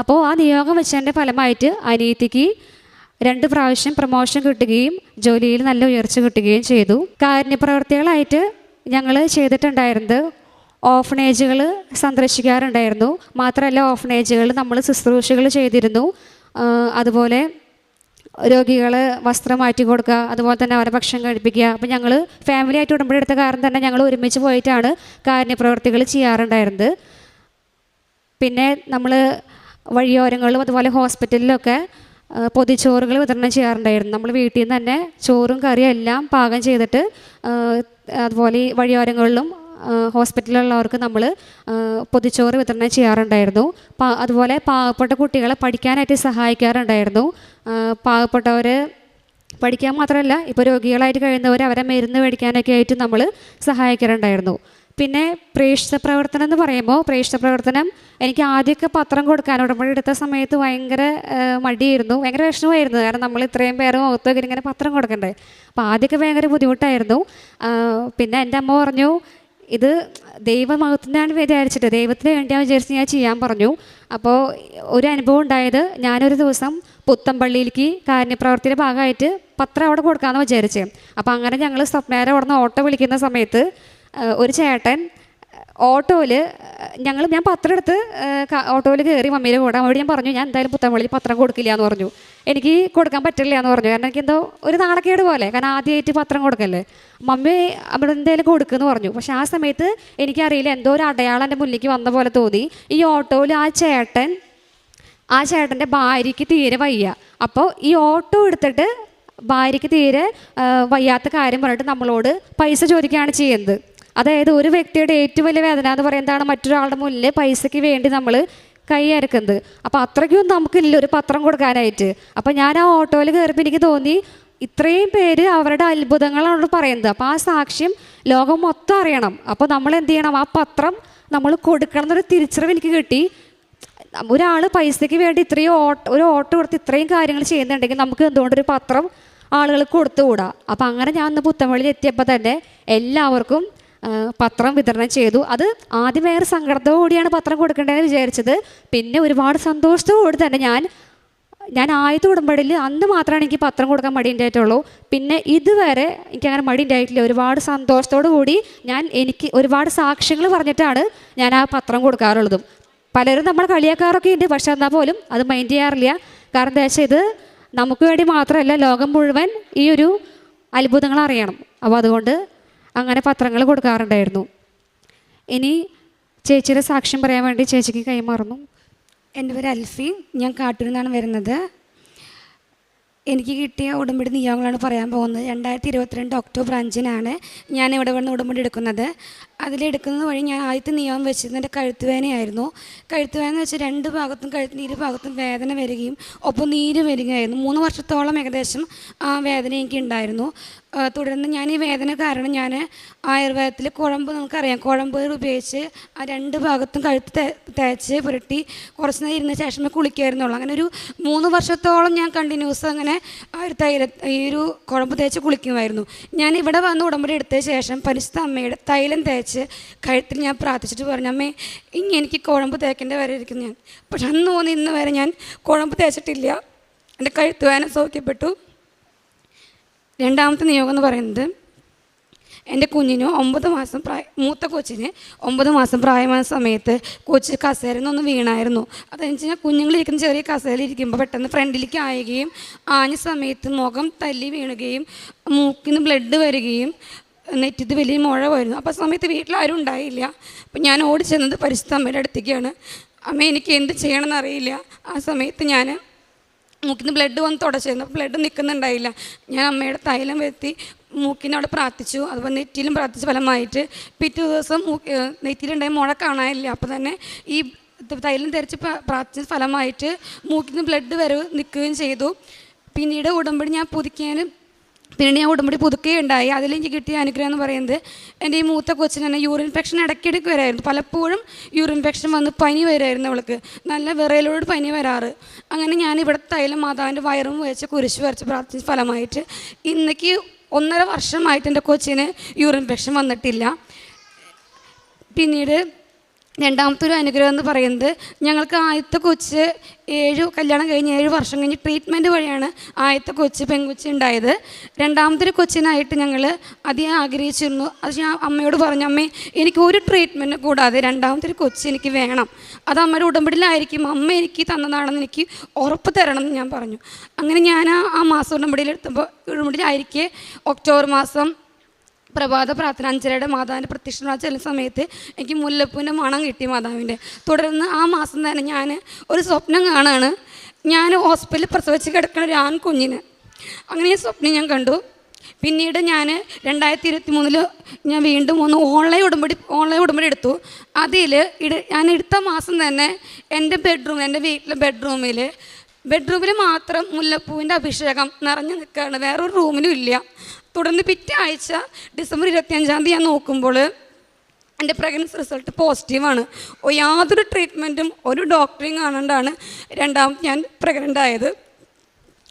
അപ്പോൾ ആ നിയോഗം വെച്ചതിൻ്റെ ഫലമായിട്ട് അനിയത്തിക്ക് 2 പ്രാവശ്യം പ്രമോഷൻ കിട്ടുകയും ജോലിയിൽ നല്ല ഉയർച്ച കിട്ടുകയും ചെയ്തു. കാരുണ്യപ്രവർത്തികളായിട്ട് ഞങ്ങൾ ചെയ്തിട്ടുണ്ടായിരുന്നത് ഓഫനേജുകൾ സന്ദർശിക്കാറുണ്ടായിരുന്നു. മാത്രമല്ല ഓഫനേജുകൾ നമ്മൾ ശുശ്രൂഷകൾ ചെയ്തിരുന്നു. അതുപോലെ രോഗികൾ വസ്ത്രം മാറ്റി കൊടുക്കുക, അതുപോലെ തന്നെ അവരെ ഭക്ഷണം കഴിപ്പിക്കുക. അപ്പോൾ ഞങ്ങൾ ഫാമിലി ആയിട്ട് ഉടമ്പടി എടുത്ത കാരണം തന്നെ ഞങ്ങൾ ഒരുമിച്ച് പോയിട്ടാണ് കാരുണ്യപ്രവർത്തികൾ ചെയ്യാറുണ്ടായിരുന്നത്. പിന്നെ നമ്മൾ വഴിയോരങ്ങളിലും അതുപോലെ ഹോസ്പിറ്റലിലൊക്കെ പൊതിച്ചോറുകൾ വിതരണം ചെയ്യാറുണ്ടായിരുന്നു. നമ്മൾ വീട്ടിൽ നിന്ന് തന്നെ ചോറും കറിയും എല്ലാം പാകം ചെയ്തിട്ട് അതുപോലെ ഈ വഴിയോരങ്ങളിലും ഹോസ്പിറ്റലിലുള്ളവർക്ക് നമ്മൾ പൊതിച്ചോറ് വിതരണം ചെയ്യാറുണ്ടായിരുന്നു. അതുപോലെ പാവപ്പെട്ട കുട്ടികളെ പഠിക്കാനായിട്ട് സഹായിക്കാറുണ്ടായിരുന്നു. പാവപ്പെട്ടവർ പഠിക്കാൻ മാത്രമല്ല, ഇപ്പോൾ രോഗികളായിട്ട് കഴിയുന്നവർ അവരെ മരുന്ന് മേടിക്കാനൊക്കെ ആയിട്ട് നമ്മൾ സഹായിക്കാറുണ്ടായിരുന്നു. പിന്നെ പ്രേക്ഷിത പ്രവർത്തനം എന്ന് പറയുമ്പോൾ, പ്രേക്ഷിത പ്രവർത്തനം എനിക്ക് ആദ്യമൊക്കെ പത്രം കൊടുക്കാൻ ഉടമ്പടി എടുത്ത സമയത്ത് ഭയങ്കര മടിയായിരുന്നു, ഭയങ്കര വിഷമമായിരുന്നു. കാരണം നമ്മൾ ഇത്രയും പേര് മുഖത്തൊക്കെ ഇങ്ങനെ പത്രം കൊടുക്കണ്ടേ. അപ്പോൾ ആദ്യമൊക്കെ ഭയങ്കര ബുദ്ധിമുട്ടായിരുന്നു. പിന്നെ എൻ്റെ അമ്മ പറഞ്ഞു, ഇത് ദൈവമഹത്വത്തിനാണ് വിചാരിച്ചിട്ട്, ദൈവത്തിന് വേണ്ടിയാണ് വിചാരിച്ച് ഞാൻ ചെയ്യാൻ പറഞ്ഞു. അപ്പോൾ ഒരു അനുഭവം ഉണ്ടായത്, ഞാനൊരു ദിവസം പുത്തമ്പള്ളിയിലേക്ക് കാരുണ്യപ്രവർത്തിയുടെ ഭാഗമായിട്ട് പത്രം അവിടെ കൊടുക്കാമെന്ന് വിചാരിച്ചേ. അപ്പോൾ അങ്ങനെ ഞങ്ങൾ സ്വപ്നേരെ അവിടെ നിന്ന് ഓട്ടോ വിളിക്കുന്ന സമയത്ത് ഒരു ചേട്ടൻ ഓട്ടോയിൽ ഞാൻ പത്രം എടുത്ത് ഓട്ടോയിൽ കയറി മമ്മിയുടെ കൂടെ. അവിടെ ഞാൻ പറഞ്ഞു, ഞാൻ എന്തായാലും പുത്തമ്പള്ളിയിൽ പത്രം കൊടുക്കില്ല എന്ന് പറഞ്ഞു. എനിക്ക് കൊടുക്കാൻ പറ്റില്ല എന്ന് പറഞ്ഞു. കാരണം എനിക്ക് എന്തോ ഒരു നാണക്കേട് പോലെ, കാരണം ആദ്യമായിട്ട് പത്രം കൊടുക്കല്ലേ. മമ്മി അവിടെ എന്തായാലും കൊടുക്കുമെന്ന് പറഞ്ഞു. പക്ഷെ ആ സമയത്ത് എനിക്കറിയില്ല, എന്തോ ഒരു അടയാളം എൻ്റെ മുന്നിലേക്ക് വന്ന പോലെ തോന്നി. ഈ ഓട്ടോയിൽ ആ ചേട്ടൻ്റെ ഭാര്യയ്ക്ക് തീരെ വയ്യ. അപ്പോൾ ഈ ഓട്ടോ എടുത്തിട്ട് ഭാര്യയ്ക്ക് തീരെ വയ്യാത്ത കാര്യം പറഞ്ഞിട്ട് നമ്മളോട് പൈസ ചോദിക്കുകയാണ് ചെയ്യുന്നത്. അതായത് ഒരു വ്യക്തിയുടെ ഏറ്റവും വലിയ വേദന എന്ന് പറയുന്നതാണ് മറ്റൊരാളുടെ മുന്നിൽ പൈസയ്ക്ക് വേണ്ടി നമ്മൾ കൈ അരക്കുന്നത്. അപ്പോൾ അത്രയ്ക്കും നമുക്കില്ല ഒരു പത്രം കൊടുക്കാനായിട്ട്. അപ്പോൾ ഞാൻ ആ ഓട്ടോയിൽ കയറിയപ്പോൾ എനിക്ക് തോന്നി, ഇത്രയും പേര് അവരുടെ അത്ഭുതങ്ങളാണ് പറയുന്നത്. അപ്പോൾ ആ സാക്ഷ്യം ലോകം മൊത്തം അറിയണം. അപ്പോൾ നമ്മൾ എന്ത് ചെയ്യണം, ആ പത്രം നമ്മൾ കൊടുക്കണം എന്നൊരു തിരിച്ചറിവ് എനിക്ക് കിട്ടി. ഒരാൾ പൈസയ്ക്ക് വേണ്ടി ഒരു ഓട്ടോ കൊടുത്ത് ഇത്രയും കാര്യങ്ങൾ ചെയ്യുന്നുണ്ടെങ്കിൽ നമുക്ക് എന്തുകൊണ്ടൊരു പത്രം ആളുകൾക്ക് കൊടുത്തുകൂടാ. അപ്പം അങ്ങനെ ഞാൻ അന്ന് പുത്തമ്പള്ളിയിൽ എത്തിയപ്പോൾ തന്നെ എല്ലാവർക്കും പത്രം വിതരണം ചെയ്തു. അത് ആദ്യം വേറെ സങ്കടത്തോടുകൂടിയാണ് പത്രം കൊടുക്കേണ്ടതെന്ന് വിചാരിച്ചത്. പിന്നെ ഒരുപാട് സന്തോഷത്തോടുകൂടി തന്നെ ഞാൻ ആദ്യത്തെ ഉടമ്പടിയിൽ അന്ന് മാത്രമാണ് എനിക്ക് പത്രം കൊടുക്കാൻ മടി ഉണ്ടായിട്ടുള്ളൂ. പിന്നെ ഇതുവരെ എനിക്കങ്ങനെ മടി ഉണ്ടായിട്ടില്ല. ഒരുപാട് സന്തോഷത്തോടു കൂടി എനിക്ക് ഒരുപാട് സാക്ഷ്യങ്ങൾ പറഞ്ഞിട്ടാണ് ഞാൻ ആ പത്രം കൊടുക്കാറുള്ളതും. പലരും നമ്മൾ കളിയാക്കാറൊക്കെ ഉണ്ട്, പക്ഷെ എന്നാൽ പോലും അത് മൈൻഡ് ചെയ്യാറില്ല. കാരണം എന്താ വെച്ചാൽ ഇത് നമുക്ക് വേണ്ടി മാത്രമല്ല, ലോകം മുഴുവൻ ഈ ഒരു അത്ഭുതങ്ങൾ അറിയണം. അപ്പോൾ അതുകൊണ്ട് അങ്ങനെ പത്രങ്ങൾ കൊടുക്കാറുണ്ടായിരുന്നു. ഇനി ചേച്ചിയുടെ സാക്ഷ്യം പറയാൻ വേണ്ടി ചേച്ചിക്ക് കൈമാറുന്നു. എൻ്റെ പേര് അൽഫി, ഞാൻ കാട്ടൂരിൽ നിന്നാണ് വരുന്നത്. എനിക്ക് കിട്ടിയ ഉടമ്പടി നിയമങ്ങളാണ് പറയാൻ പോകുന്നത്. 2022 ഒക്ടോബർ 5-നാണ് ഞാൻ ഇവിടെ വന്ന് ഉടമ്പടി എടുക്കുന്നത്. അതിലെടുക്കുന്നത് വഴി ഞാൻ ആദ്യത്തെ നിയമം വെച്ചിരുന്നത് എൻ്റെ കഴുത്തുവേദനയായിരുന്നു. കഴുത്തുവേദന എന്ന് വെച്ചാൽ 2 ഭാഗത്തും കഴുത്തിന് 2 ഭാഗത്തും വേദന വരികയും ഒപ്പം നീര് വരികയായിരുന്നു. 3 വർഷത്തോളം ഏകദേശം ആ വേദന എനിക്ക് ഉണ്ടായിരുന്നു. തുടർന്ന് ഞാൻ ഈ വേദന കാരണം ഞാൻ ആയുർവേദത്തിൽ കുഴമ്പ്, നമുക്കറിയാം, കുഴമ്പ് ഉപയോഗിച്ച് ആ 2 ഭാഗത്തും കഴുത്ത് തേച്ച് പുരട്ടി കുറച്ച് നേരം ഇരുന്ന ശേഷമേ കുളിക്കുമായിരുന്നുള്ളൂ. അങ്ങനെ ഒരു 3 വർഷത്തോളം ഞാൻ കണ്ടിന്യൂസ് അങ്ങനെ ആ ഒരു ഈ ഒരു കുഴമ്പ് തേച്ച് കുളിക്കുമായിരുന്നു. ഞാൻ ഇവിടെ വന്ന് ഉടമ്പടി എടുത്ത ശേഷം പരിശുദ്ധ അമ്മയുടെ തൈലം തേച്ച് കഴുത്തിൽ ഞാൻ പ്രാർത്ഥിച്ചിട്ട് പറഞ്ഞു, അമ്മേ ഇനി എനിക്ക് കുഴമ്പ് തേക്കേണ്ട വരെ ഇരിക്കുന്നു ഞാൻ. പക്ഷെ അന്ന് തോന്നി ഇന്ന് വരെ ഞാൻ കുഴമ്പ് തേച്ചിട്ടില്ല. എൻ്റെ കഴുത്തുവേദന സൗഖ്യപ്പെട്ടു. രണ്ടാമത്തെ നിയോഗം എന്ന് പറയുന്നത്, എൻ്റെ കുഞ്ഞിന് 9 മാസം മൂത്ത കൊച്ചിന് 9 മാസം പ്രായമായ സമയത്ത് കൊച്ച് കസേരയിൽ നിന്നൊന്ന് വീണായിരുന്നു. അതെന്ന് വെച്ച് കഴിഞ്ഞാൽ കുഞ്ഞുങ്ങളിരിക്കുന്ന ചെറിയ കസേരയിലിരിക്കുമ്പോൾ പെട്ടെന്ന് ഫ്രണ്ടിലേക്ക് ആയുകയും ആഞ്ഞ സമയത്ത് മുഖം തല്ലി വീണുകയും മൂക്കിൽ നിന്ന് ബ്ലഡ് വരികയും നെറ്റിത് വലിയ മുഴ വരുന്നു. അപ്പോൾ ആ സമയത്ത് വീട്ടിലാരും ഉണ്ടായില്ല. അപ്പം ഞാൻ ഓടി ചെന്നത് പരിശുദ്ധ അമ്മയുടെ അടുത്തേക്കാണ്. അമ്മ എനിക്ക് എന്ത് ചെയ്യണമെന്ന് അറിയില്ല. ആ സമയത്ത് ഞാൻ മൂക്കിൽ നിന്ന് ബ്ലഡ് വന്ന് തുടച്ചിരുന്നു. ബ്ലഡ് നിൽക്കുന്നുണ്ടായില്ല. ഞാൻ അമ്മയുടെ തൈലം വരുത്തി മൂക്കിനവിടെ പ്രാർത്ഥിച്ചു. അതുപോലെ നെറ്റിയിലും പ്രാർത്ഥിച്ച ഫലമായിട്ട് പിറ്റേ ദിവസം നെറ്റിയിലുണ്ടായ മുഴ കാണാനില്ല. അപ്പോൾ തന്നെ ഈ തൈലം തെറിച്ച് പ്രാർത്ഥിച്ച ഫലമായിട്ട് മൂക്കിൽ നിന്ന് ബ്ലഡ് വരവ് നിൽക്കുകയും ചെയ്തു. പിന്നീട് ഉടമ്പടി ഞാൻ പുതുക്കുകയുണ്ടായി. അതിലെനിക്ക് കിട്ടിയ അനുഗ്രഹം എന്ന് പറയുന്നത്, എൻ്റെ ഈ മൂത്ത കൊച്ചിന് തന്നെ യൂറിൻ ഇൻഫെക്ഷൻ ഇടയ്ക്കിടയ്ക്ക് വരായിരുന്നു. പലപ്പോഴും യൂറിൻ ഇൻഫെക്ഷൻ വന്ന് പനി വരുമായിരുന്നു. അവൾക്ക് നല്ല വിറയലോട് പനി വരാറ്. അങ്ങനെ ഞാൻ ഇവിടെ തൈലം മാതാവിൻ്റെ വയറും വെച്ച് കുരിശ് വരച്ച് പ്രാർത്ഥിച്ച ഫലമായിട്ട് ഇന്നേക്ക് 1.5 വർഷമായിട്ട് എൻ്റെ കൊച്ചിന് യൂറിൻ ഇൻഫെക്ഷൻ വന്നിട്ടില്ല. പിന്നീട് രണ്ടാമത്തെ ഒരു അനുഗ്രഹം എന്ന് പറയുന്നത്, ഞങ്ങൾക്ക് ആദ്യത്തെ കൊച്ച് കല്യാണം കഴിഞ്ഞ് 7 വർഷം കഴിഞ്ഞ് ട്രീറ്റ്മെൻറ്റ് വഴിയാണ് ആദ്യത്തെ പെൺകൊച്ച് ഉണ്ടായത്. രണ്ടാമത്തെ കൊച്ചിനായിട്ട് ഞങ്ങൾ അധികം ആഗ്രഹിച്ചിരുന്നു. അത് ഞാൻ അമ്മയോട് പറഞ്ഞു, അമ്മേ എനിക്ക് ഒരു ട്രീറ്റ്മെൻറ്റ് കൂടാതെ രണ്ടാമത്തെ കൊച്ച് എനിക്ക് വേണം. അത് അമ്മയുടെ ഉടമ്പടിയിലായിരിക്കും, അമ്മ എനിക്ക് തന്നതാണെന്ന് എനിക്ക് ഉറപ്പ് തരണം എന്ന് ഞാൻ പറഞ്ഞു. അങ്ങനെ ഞാൻ ആ മാസം ഉടമ്പടിയിലായിരിക്കെ ഒക്ടോബർ മാസം പ്രഭാത പ്രാർത്ഥന 5:30 മാതാവിൻ്റെ പ്രത്യക്ഷ ചെല്ലുന്ന സമയത്ത് എനിക്ക് മുല്ലപ്പൂവിൻ്റെ മണം കിട്ടി മാതാവിൻ്റെ. തുടർന്ന് ആ മാസം തന്നെ ഞാൻ ഒരു സ്വപ്നം കാണുകയാണ്. ഞാൻ ഹോസ്പിറ്റലിൽ പ്രസവിച്ച് കിടക്കുന്ന ഒരു ആൺകുഞ്ഞിന്. അങ്ങനെ ഈ സ്വപ്നം ഞാൻ കണ്ടു. പിന്നീട് ഞാൻ 2023 ഞാൻ വീണ്ടും ഒന്ന് ഓൺലൈൻ ഉടമ്പടി എടുത്തു. ഞാൻ എടുത്ത മാസം തന്നെ എൻ്റെ വീട്ടിലെ ബെഡ്റൂമിൽ ബെഡ്റൂമിൽ മാത്രം മുല്ലപ്പൂവിൻ്റെ അഭിഷേകം നിറഞ്ഞു നിൽക്കുകയാണ്, വേറൊരു റൂമിലും ഇല്ല. തുടർന്ന് പിറ്റേ ആഴ്ച ഡിസംബർ 25 ഞാൻ നോക്കുമ്പോൾ എൻ്റെ പ്രഗ്നൻസി റിസൾട്ട് പോസിറ്റീവാണ്. യാതൊരു ട്രീറ്റ്മെൻറ്റും ഒരു ഡോക്ടറെയും കാണാണ്ടാണ് രണ്ടാമത് ഞാൻ പ്രഗ്നൻ്റ് ആയത്.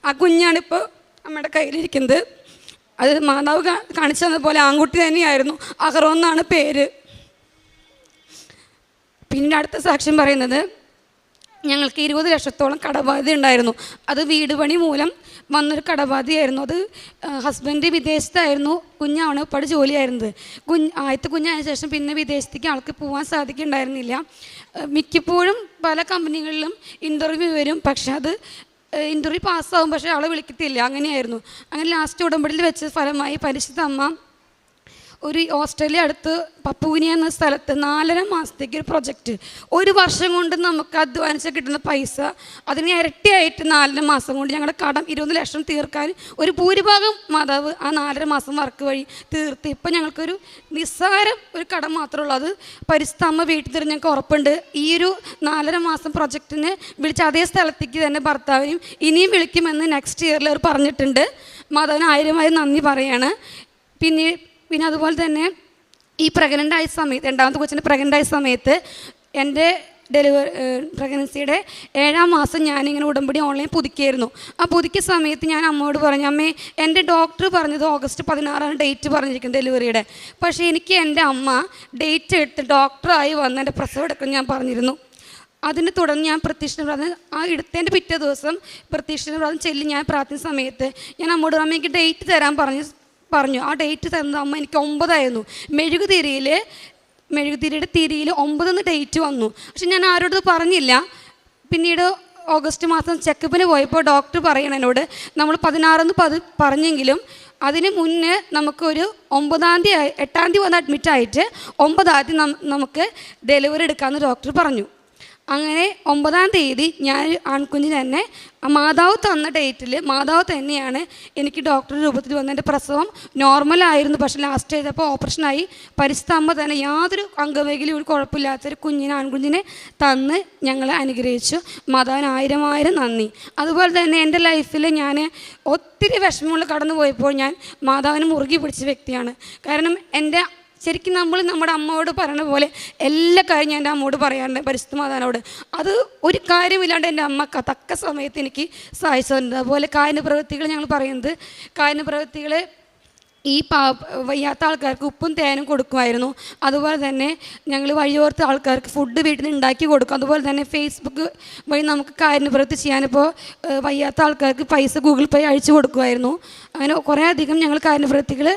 ആ കുഞ്ഞാണിപ്പോൾ നമ്മുടെ കയ്യിലിരിക്കുന്നത്. അത് മാതാവ് കാണിച്ചു തന്നതുപോലെ ആൺകുട്ടി തന്നെയായിരുന്നു. അഹറോ എന്നാണ് പേര്. പിന്നെ അടുത്ത സാക്ഷ്യം പറയുന്നത്, ഞങ്ങൾക്ക് 20 ലക്ഷത്തോളം കടബാധ്യത ഉണ്ടായിരുന്നു. അത് വീട് പണി മൂലം വന്നൊരു കടബാധ്യയായിരുന്നു. അത് ഹസ്ബൻഡ് വിദേശത്തായിരുന്നു, കുഞ്ഞാണ് ഇപ്പോൾ ജോലിയായിരുന്നത്. ആദ്യത്തെ കുഞ്ഞായ ശേഷം പിന്നെ വിദേശത്തേക്ക് ആൾക്ക് പോകാൻ സാധിക്കുന്നുണ്ടായിരുന്നില്ല. മിക്കപ്പോഴും പല കമ്പനികളിലും ഇൻ്റർവ്യൂ വരും, പക്ഷെ അത് ഇൻ്റർവ്യൂ പാസ്സാവും, പക്ഷേ ആളെ വിളിക്കത്തില്ല. അങ്ങനെയായിരുന്നു. അങ്ങനെ ലാസ്റ്റ് ഉടമ്പടിയിൽ വെച്ച ഫലമായി പരിശുദ്ധ അമ്മ ഒരു ഓസ്ട്രേലിയ അടുത്ത് പപ്പൂനിയ എന്ന സ്ഥലത്ത് 4.5 മാസത്തേക്ക് ഒരു പ്രൊജക്റ്റ്, 1 വർഷം കൊണ്ട് നമുക്ക് അധ്വാനിച്ച് കിട്ടുന്ന പൈസ അതിന് ഇരട്ടിയായിട്ട് 4.5 മാസം കൊണ്ട് ഞങ്ങളുടെ കടം 20 ലക്ഷം തീർക്കാൻ ഒരു ഭൂരിഭാഗം മാതാവ് ആ 4.5 മാസം വർക്ക് വഴി തീർത്ത് ഇപ്പം ഞങ്ങൾക്കൊരു നിസ്സാരം ഒരു കടം മാത്രമേ ഉള്ളൂ. അത് പരിശുദ്ധ അമ്മ വീട്ടിൽ തരും, ഞങ്ങൾക്ക് ഉറപ്പുണ്ട്. ഈ ഒരു 4.5 മാസം പ്രൊജക്റ്റിന് വിളിച്ച അതേ സ്ഥലത്തേക്ക് തന്നെ ഭർത്താവിനും ഇനിയും വിളിക്കുമെന്ന് നെക്സ്റ്റ് ഇയറിൽ അവർ പറഞ്ഞിട്ടുണ്ട്. മാതാവിന് 1000 നന്ദി പറയാണ്. പിന്നെ അതുപോലെ തന്നെ ഈ പ്രഗ്നൻ്റ് ആയ സമയത്ത്, രണ്ടാമത്തെ കൊച്ചിൻ്റെ പ്രഗ്നൻ്റ് ആയ സമയത്ത് എൻ്റെ പ്രഗ്നൻസിയുടെ 7-ാം മാസം ഞാനിങ്ങനെ ഉടമ്പടി ഓൺലൈൻ പുതുക്കിയായിരുന്നു. ആ പുതുക്കിയ സമയത്ത് ഞാൻ അമ്മയോട് പറഞ്ഞു, അമ്മേ എൻ്റെ ഡോക്ടർ പറഞ്ഞത് ഓഗസ്റ്റ് 16 ഡേറ്റ് പറഞ്ഞിരിക്കുന്നത് ഡെലിവറിയുടെ. പക്ഷേ എനിക്ക് എൻ്റെ അമ്മ ഡേറ്റ് എടുത്ത് ഡോക്ടറായി വന്ന് എൻ്റെ പ്രസവം എടുക്കണം ഞാൻ പറഞ്ഞിരുന്നു. അതിന് തുടർന്ന് ഞാൻ പ്രത്യക്ഷ പ്രാർത്ഥന ആ എടുത്തതിൻ്റെ പിറ്റേ ദിവസം പ്രത്യക്ഷ പ്രാർത്ഥന ചൊല്ലി ഞാൻ പ്രാർത്ഥന സമയത്ത് ഞാൻ അമ്മയോട് അമ്മയ്ക്ക് ഡേറ്റ് തരാൻ പറഞ്ഞു. ആ ഡേറ്റ് തന്നത് അമ്മ എനിക്ക് 9 ആയിരുന്നു. മെഴുകുതിരിയുടെ തിരിയിൽ 9 ഡേറ്റ് വന്നു. പക്ഷെ ഞാൻ ആരോടും പറഞ്ഞില്ല. പിന്നീട് ഓഗസ്റ്റ് മാസം ചെക്കപ്പിന് പോയപ്പോൾ ഡോക്ടർ പറയണം എന്നോട്, നമ്മൾ 16 പറഞ്ഞെങ്കിലും അതിന് മുന്നേ നമുക്കൊരു 8-ാം തീയതി വന്ന് അഡ്മിറ്റായിട്ട് 9-ാം തീയതി നമുക്ക് ഡെലിവറി എടുക്കാമെന്ന് ഡോക്ടർ പറഞ്ഞു. അങ്ങനെ 9-ാം തീയതി ഞാൻ ആൺകുഞ്ഞ് തന്നെ മാതാവ് തന്ന ഡേറ്റിൽ മാതാവ് തന്നെയാണ് എനിക്ക് ഡോക്ടർ രൂപത്തിൽ വന്ന എൻ്റെ പ്രസവം നോർമലായിരുന്നു. പക്ഷേ ലാസ്റ്റ് ചെയ്തപ്പോൾ ഓപ്പറേഷനായി. പരിശുദ്ധ അമ്മ തന്നെ യാതൊരു അംഗവൈകല്യം ഒരു കുഴപ്പമില്ലാത്തൊരു ആൺകുഞ്ഞിനെ തന്ന് ഞങ്ങളെ അനുഗ്രഹിച്ചു. മാതാവിന് 1000 നന്ദി. അതുപോലെ തന്നെ എൻ്റെ ലൈഫിൽ ഞാൻ ഒത്തിരി വിഷമങ്ങൾ കടന്നു പോയപ്പോൾ ഞാൻ മാതാവിന് മുറുകി പിടിച്ച വ്യക്തിയാണ്. കാരണം ശരിക്കും നമ്മൾ നമ്മുടെ അമ്മയോട് പറയണ പോലെ എല്ലാ കാര്യം ഞാൻ എൻ്റെ അമ്മയോട് പറയാറുണ്ട്, പരിശുദ്ധ മാതാവിനോട്. അത് ഒരു കാര്യമില്ലാണ്ട് എൻ്റെ അമ്മ തക്ക സമയത്ത് എനിക്ക് സഹായിച്ചിട്ടുണ്ട്. അതുപോലെ കാരുണ്യ പ്രവൃത്തികൾ ഞങ്ങൾ പറയുന്നത്, കാരുണ്യ പ്രവൃത്തികൾ ഈ വയ്യാത്ത ആൾക്കാർക്ക് ഉപ്പും തേനും കൊടുക്കുമായിരുന്നു. അതുപോലെ തന്നെ ഞങ്ങൾ വഴിയോർത്ത ആൾക്കാർക്ക് ഫുഡ് വീട്ടിൽ ഉണ്ടാക്കി കൊടുക്കും. അതുപോലെ തന്നെ ഫേസ്ബുക്ക് വഴി നമുക്ക് കാരുണ്യ പ്രവൃത്തി ചെയ്യാനിപ്പോൾ വയ്യാത്ത ആൾക്കാർക്ക് പൈസ ഗൂഗിൾ പേ അയച്ചു കൊടുക്കുമായിരുന്നു. അങ്ങനെ കുറേ അധികം ഞങ്ങൾ കാരുണ്യ പ്രവൃത്തികൾ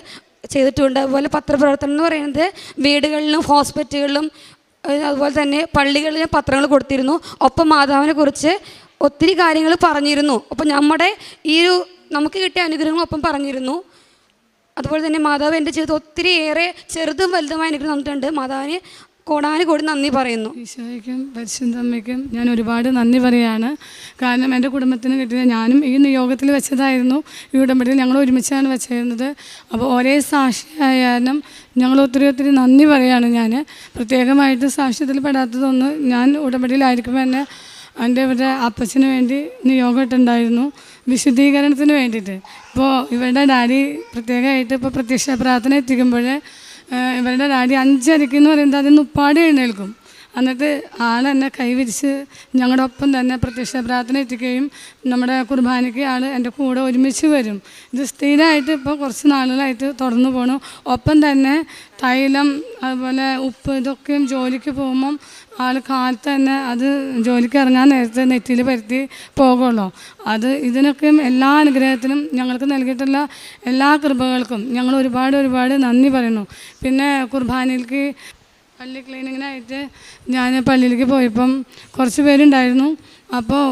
ചെയ്തിട്ടുണ്ട്. അതുപോലെ പത്രപ്രവർത്തനം എന്ന് പറയുന്നത് വീടുകളിലും ഹോസ്പിറ്റലുകളിലും അതുപോലെ തന്നെ പള്ളികളിലും പത്രങ്ങൾ കൊടുത്തിരുന്നു. ഒപ്പം മാതാവിനെ കുറിച്ച് ഒത്തിരി കാര്യങ്ങൾ പറഞ്ഞിരുന്നു. അപ്പം നമ്മുടെ നമുക്ക് കിട്ടിയ അനുഗ്രഹങ്ങളൊപ്പം പറഞ്ഞിരുന്നു. അതുപോലെ തന്നെ മാതാവ് എൻ്റെ ജീവിതത്തിൽ ഒത്തിരിയേറെ ചെറുതും വലുതുമായ അനുഗ്രഹം തന്നിട്ടുണ്ട്. മാതാവിന് കോടാനുകോടി നന്ദി പറയുന്നു. ഈശോയ്ക്കും പരിശുദ്ധ അമ്മയ്ക്കും ഞാൻ ഒരുപാട് നന്ദി പറയുകയാണ്. കാരണം എൻ്റെ കുടുംബത്തിന് കിട്ടിയത് ഞാനും ഈ നിയോഗത്തിൽ വെച്ചതായിരുന്നു. ഈ ഉടമ്പടിയിൽ ഞങ്ങൾ ഒരുമിച്ചാണ് വെച്ചിരുന്നത്. അപ്പോൾ ഒരേ സാക്ഷിയായാലും ഞങ്ങൾ ഒത്തിരി നന്ദി പറയുകയാണ്. ഞാൻ പ്രത്യേകമായിട്ട് സാക്ഷ്യത്തിൽ പെടാത്തതൊന്ന്, ഞാൻ ഉടമ്പടിയിലായിരിക്കുമ്പോൾ തന്നെ എൻ്റെ ഇവരുടെ അപ്പച്ചന് വേണ്ടി നിയോഗം ഇട്ടുണ്ടായിരുന്നു വിശുദ്ധീകരണത്തിന് വേണ്ടിയിട്ട്. ഇപ്പോൾ ഇവരുടെ ഡാഡി പ്രത്യേകമായിട്ട് ഇപ്പോൾ പ്രത്യക്ഷ പ്രാർത്ഥന എത്തിക്കുമ്പോൾ ഇവരുടെ ഡാഡി 5 അരയ്ക്ക് എന്ന് പറയുന്നത് അതിന് ഉപ്പാടി എഴുന്നേൽക്കും. എന്നിട്ട് ആളെന്നെ കൈവിരിച്ച് ഞങ്ങളുടെ ഒപ്പം തന്നെ പ്രത്യക്ഷ പ്രാർത്ഥന എത്തിക്കുകയും നമ്മുടെ കുർബാനയ്ക്ക് ആൾ എൻ്റെ കൂടെ ഒരുമിച്ച് വരും. ഇത് സ്ഥിരമായിട്ട് ഇപ്പോൾ കുറച്ച് നാളുകളായിട്ട് തുടർന്നു പോകണം. ഒപ്പം തന്നെ തൈലം അതുപോലെ ഉപ്പ് ഇതൊക്കെയും ജോലിക്ക് പോകുമ്പം ആൾ കാലത്ത് തന്നെ അത് ജോലിക്ക് ഇറങ്ങാൻ നേരത്തെ നെറ്റിയിൽ പരത്തി പോകുള്ളൂ. ഇതിനൊക്കെയും എല്ലാ അനുഗ്രഹത്തിനും ഞങ്ങൾക്ക് നൽകിയിട്ടുള്ള എല്ലാ കൃപകൾക്കും ഞങ്ങൾ ഒരുപാട് നന്ദി പറയുന്നു. പിന്നെ കുർബാനയിലേക്ക് പള്ളി ക്ലീനിങ്ങിനായിട്ട് ഞാൻ പള്ളിയിലേക്ക് പോയപ്പം കുറച്ച് പേരുണ്ടായിരുന്നു. അപ്പോൾ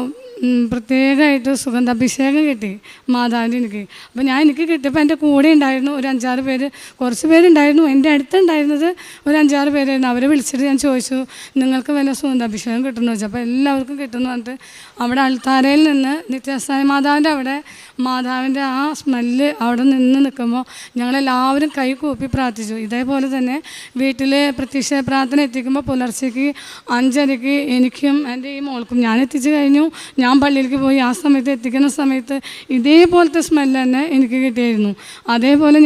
പ്രത്യേകമായിട്ട് സുഗന്ധാഭിഷേകം കിട്ടി മാതാവിൻ്റെ അപ്പോൾ എനിക്ക് കിട്ടിയപ്പോൾ എൻ്റെ കൂടെ ഉണ്ടായിരുന്നു ഒരു 5-6 പേര്, കുറച്ച് പേരുണ്ടായിരുന്നു. എൻ്റെ അടുത്തുണ്ടായിരുന്നത് ഒരു 5-6 പേരായിരുന്നു. അവരെ വിളിച്ചിട്ട് ഞാൻ ചോദിച്ചു, നിങ്ങൾക്ക് വല്ല സുഗന്ധാഭിഷേകം കിട്ടുമെന്ന് ചോദിച്ചു. അപ്പോൾ എല്ലാവർക്കും കിട്ടുമെന്ന് പറഞ്ഞിട്ട് അവിടെ അൾത്താരയിൽ നിന്ന് നിത്യസായ മാതാവിൻ്റെ അവിടെ മാതാവിൻ്റെ ആ സ്മെല്ല് അവിടെ നിൽക്കുമ്പോൾ ഞങ്ങളെല്ലാവരും കൈ കൂപ്പി പ്രാർത്ഥിച്ചു. ഇതേപോലെ തന്നെ വീട്ടിൽ പ്രത്യക്ഷ പ്രാർത്ഥന എത്തിക്കുമ്പോൾ പുലർച്ചയ്ക്ക് 5 അരയ്ക്ക് എനിക്കും എൻ്റെ ഈ മോൾക്കും ഞാൻ എത്തിച്ചു കഴിഞ്ഞു. ഞാൻ ഞാൻ പള്ളിയിലേക്ക് പോയി ആ സമയത്ത് എത്തിക്കുന്ന സമയത്ത് ഇതേപോലത്തെ സ്മെല്ല് തന്നെ എനിക്ക് കിട്ടിയായിരുന്നു. അതേപോലെ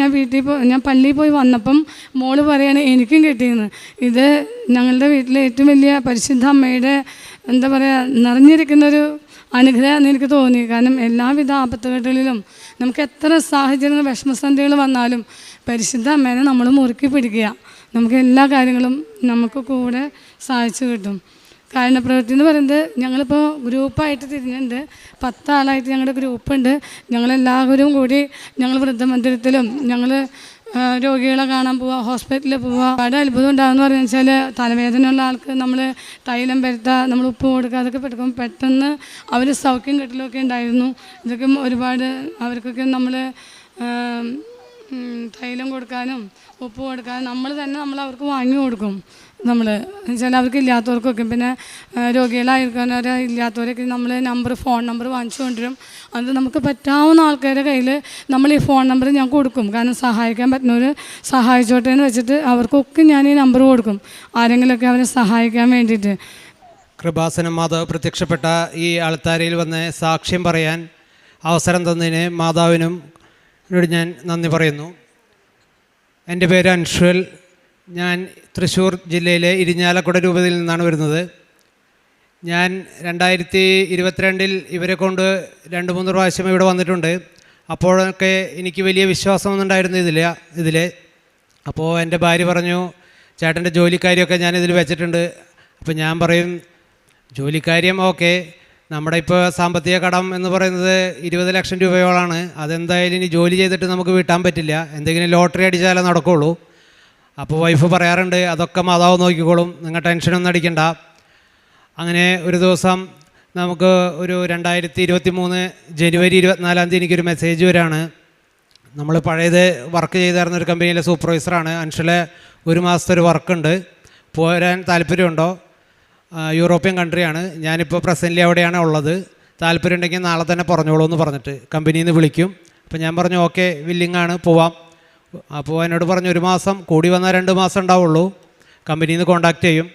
ഞാൻ പള്ളിയിൽ പോയി വന്നപ്പം മോള് പറയാണ് എനിക്കും കിട്ടിയെന്ന്. ഇത് ഞങ്ങളുടെ വീട്ടിലെ ഏറ്റവും വലിയ പരിശുദ്ധ അമ്മയുടെ എന്താ പറയുക നിറഞ്ഞിരിക്കുന്നൊരു അനുഗ്രഹമാണെന്ന് എനിക്ക് തോന്നി. കാരണം എല്ലാവിധ ആപത്തുകളിലും നമുക്ക് എത്ര സാഹചര്യങ്ങൾ വിഷമസന്ധികൾ വന്നാലും പരിശുദ്ധ അമ്മേനെ നമ്മൾ മുറുക്കി പിടിക്കുക, നമുക്ക് എല്ലാ കാര്യങ്ങളും നമുക്ക് കൂടെ സഹായിച്ചു കിട്ടും. കാരുണ്യപ്രവൃത്തി എന്ന് പറയുന്നത് ഞങ്ങളിപ്പോൾ ഗ്രൂപ്പായിട്ട് തിരിഞ്ഞിട്ടുണ്ട്. 10 ആളായിട്ട് ഞങ്ങളുടെ ഗ്രൂപ്പുണ്ട്. ഞങ്ങളെല്ലാവരും കൂടി ഞങ്ങൾ വൃദ്ധമന്ദിരത്തിലും ഞങ്ങൾ രോഗികളെ കാണാൻ പോവുക, ഹോസ്പിറ്റലിൽ പോവുക. ഒരുപാട് അത്ഭുതം ഉണ്ടാകുമെന്ന് പറഞ്ഞു വെച്ചാൽ തലവേദനയുള്ള ആൾക്ക് നമ്മൾ തൈലം പരത്തുക, നമ്മൾ ഉപ്പ് കൊടുക്കുക, അതൊക്കെ പെട്ടെന്ന് പെട്ടെന്ന് അവർ സൗഖ്യം കിട്ടലൊക്കെ ഉണ്ടായിരുന്നു. ഇതൊക്കെ ഒരുപാട് അവർക്കൊക്കെ നമ്മൾ തൈലം കൊടുക്കാനും ഉപ്പ് കൊടുക്കാനും നമ്മൾ അവർക്ക് വാങ്ങി കൊടുക്കും. നമ്മൾ വെച്ചാൽ അവർക്ക് ഇല്ലാത്തവർക്കൊക്കെ പിന്നെ രോഗികളായിരിക്കുന്നവരെ ഇല്ലാത്തവരൊക്കെ നമ്മൾ ഫോൺ നമ്പർ വാങ്ങിച്ചു കൊണ്ടുവരും. അത് നമുക്ക് പറ്റാവുന്ന ആൾക്കാരുടെ കയ്യിൽ നമ്മൾ ഈ ഫോൺ നമ്പർ ഞാൻ കൊടുക്കും. കാരണം സഹായിക്കാൻ പറ്റുന്നവർ സഹായിച്ചോട്ടെ എന്ന് വെച്ചിട്ട് അവർക്കൊക്കെ ഞാൻ ഈ നമ്പർ കൊടുക്കും, ആരെങ്കിലുമൊക്കെ അവരെ സഹായിക്കാൻ വേണ്ടിയിട്ട്. കൃപാസന മാതാവ് പ്രത്യക്ഷപ്പെട്ട ഈ ആൾത്താരയിൽ വന്ന് സാക്ഷ്യം പറയാൻ അവസരം തന്നതിന് മാതാവിനും ഞാൻ നന്ദി പറയുന്നു. എൻ്റെ പേര് അൻഷുൽ. ഞാൻ തൃശ്ശൂർ ജില്ലയിലെ ഇരിഞ്ഞാലക്കുട രൂപതയിൽ നിന്നാണ് വരുന്നത്. ഞാൻ 2022 ഇവരെ കൊണ്ട് 2-3 പ്രാവശ്യം ഇവിടെ വന്നിട്ടുണ്ട്. അപ്പോഴൊക്കെ എനിക്ക് വലിയ വിശ്വാസമൊന്നും ഉണ്ടായിരുന്നു ഇതിൽ. അപ്പോൾ എൻ്റെ ഭാര്യ പറഞ്ഞു, ചേട്ടൻ്റെ ജോലിക്കാര്യമൊക്കെ ഞാനിതിൽ വെച്ചിട്ടുണ്ട്. അപ്പോൾ ഞാൻ പറയും, ജോലിക്കാര്യം ഓക്കെ, നമ്മുടെ ഇപ്പോൾ സാമ്പത്തിക കടം എന്ന് പറയുന്നത് 20 ലക്ഷം രൂപയോളാണ്. അതെന്തായാലും ഇനി ജോലി ചെയ്തിട്ട് നമുക്ക് വീട്ടാൻ പറ്റില്ല, എന്തെങ്കിലും ലോട്ടറി അടിച്ചാലേ നടക്കുകയുള്ളൂ. അപ്പോൾ വൈഫ് പറയാറുണ്ട്, അതൊക്കെ മാതാവ് നോക്കിക്കോളും, നിങ്ങൾ ടെൻഷനൊന്നും അടിക്കണ്ട. അങ്ങനെ ഒരു ദിവസം നമുക്ക് ഒരു 2023 ജനുവരി 24 എനിക്കൊരു മെസ്സേജ് വരാണ്. നമ്മൾ പഴയത് വർക്ക് ചെയ്തായിരുന്ന ഒരു കമ്പനിയിലെ സൂപ്പർവൈസറാണ്. അൻഷലെ 1 മാസത്തെ ഒരു വർക്കുണ്ട്, പോരാൻ താല്പര്യമുണ്ടോ? യൂറോപ്യൻ കൺട്രിയാണ്, ഞാനിപ്പോൾ പ്രസൻ്റ്ലി അവിടെയാണ് ഉള്ളത്, താല്പര്യം ഉണ്ടെങ്കിൽ നാളെ തന്നെ പറഞ്ഞോളൂ എന്ന് പറഞ്ഞിട്ട് കമ്പനിയിൽ നിന്ന് വിളിക്കും. അപ്പോൾ ഞാൻ പറഞ്ഞു ഓക്കെ വില്ലിങ്ങാണ്, പോവാം. അപ്പോൾ എന്നോട് പറഞ്ഞു 1 മാസം, കൂടി വന്നാൽ 2 മാസം ഉണ്ടാവുള്ളൂ, കമ്പനിയിൽ നിന്ന് കോൺടാക്റ്റ് ചെയ്യും.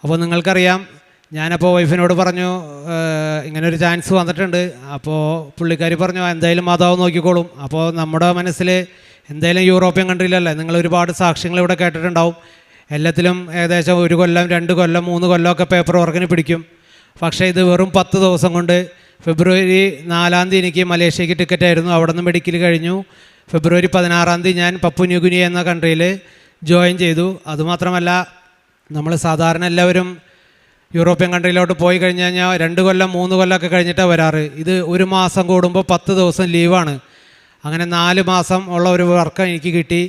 അപ്പോൾ നിങ്ങൾക്കറിയാം, ഞാനപ്പോൾ വൈഫിനോട് പറഞ്ഞു ഇങ്ങനൊരു ചാൻസ് വന്നിട്ടുണ്ട്. അപ്പോൾ പുള്ളിക്കാരി പറഞ്ഞു എന്തായാലും മാതാവ് നോക്കിക്കോളും. അപ്പോൾ നമ്മുടെ മനസ്സിൽ എന്തായാലും യൂറോപ്യൻ കൺട്രിയിലല്ലേ, നിങ്ങൾ ഒരുപാട് സാക്ഷ്യങ്ങൾ ഇവിടെ കേട്ടിട്ടുണ്ടാവും, എല്ലാത്തിലും ഏകദേശം 1 കൊല്ലം 2 കൊല്ലം 3 കൊല്ലമൊക്കെ പേപ്പർ വർക്കിന് പിടിക്കും. പക്ഷേ ഇത് വെറും 10 ദിവസം കൊണ്ട് ഫെബ്രുവരി 4 എനിക്ക് മലേഷ്യക്ക് ടിക്കറ്റ് ആയിരുന്നു, അവിടെ നിന്ന് മെഡിക്കൽ കഴിഞ്ഞു. ഫെബ്രുവരി 16 ഞാൻ പപ്പു ന്യൂഗിനി എന്ന കൺട്രിയിൽ ജോയിൻ ചെയ്തു. അതുമാത്രമല്ല, നമ്മൾ സാധാരണ എല്ലാവരും യൂറോപ്യൻ കൺട്രിയിലോട്ട് പോയി കഴിഞ്ഞ് കഴിഞ്ഞാൽ 2 കൊല്ലം 3 കൊല്ലമൊക്കെ കഴിഞ്ഞിട്ടാണ് വരാറ്. ഇത് 1 മാസം കൂടുമ്പോൾ 10 ദിവസം ലീവാണ്. അങ്ങനെ 4 മാസം ഉള്ള ഒരു വർക്ക് എനിക്ക് കിട്ടി.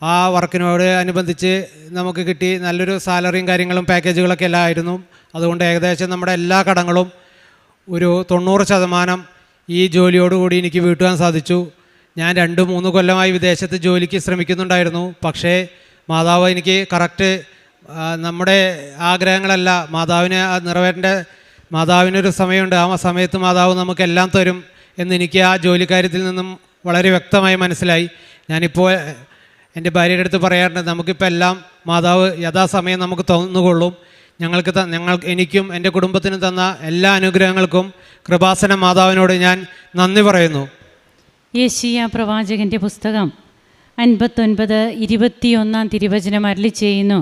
ആ വർക്കിനോട് അനുബന്ധിച്ച് നമുക്ക് കിട്ടി നല്ലൊരു സാലറിയും കാര്യങ്ങളും പാക്കേജുകളൊക്കെ എല്ലാം ആയിരുന്നു. അതുകൊണ്ട് ഏകദേശം നമ്മുടെ എല്ലാ കടങ്ങളും ഒരു 90% ഈ ജോലിയോടുകൂടി എനിക്ക് വീട്ടുവാൻ സാധിച്ചു. ഞാൻ 2-3 കൊല്ലമായി വിദേശത്ത് ജോലിക്ക് ശ്രമിക്കുന്നുണ്ടായിരുന്നു. പക്ഷേ മാതാവ് എനിക്ക് കറക്റ്റ് നമ്മുടെ ആഗ്രഹങ്ങളല്ല, മാതാവിനെ നിറവേറ്റേണ്ട മാതാവിനൊരു സമയമുണ്ട്, ആ സമയത്ത് മാതാവ് നമുക്കെല്ലാം തരും എന്നെനിക്ക് ആ ജോലിക്കാര്യത്തിൽ നിന്നും വളരെ വ്യക്തമായി മനസ്സിലായി. ഞാനിപ്പോൾ എൻ്റെ ഭാര്യയുടെ അടുത്ത് പറയാറുണ്ട്, നമുക്കിപ്പോൾ എല്ലാം മാതാവ് യഥാസമയം നമുക്ക് തന്നുകൊള്ളും. എനിക്കും എൻ്റെ കുടുംബത്തിനും തന്ന എല്ലാ അനുഗ്രഹങ്ങൾക്കും കൃപാസന മാതാവിനോട് ഞാൻ നന്ദി പറയുന്നു. യെശയ്യാ പ്രവാചകൻ്റെ പുസ്തകം 59:21 തിരുവചനം അരുളി ചെയ്യുന്നു,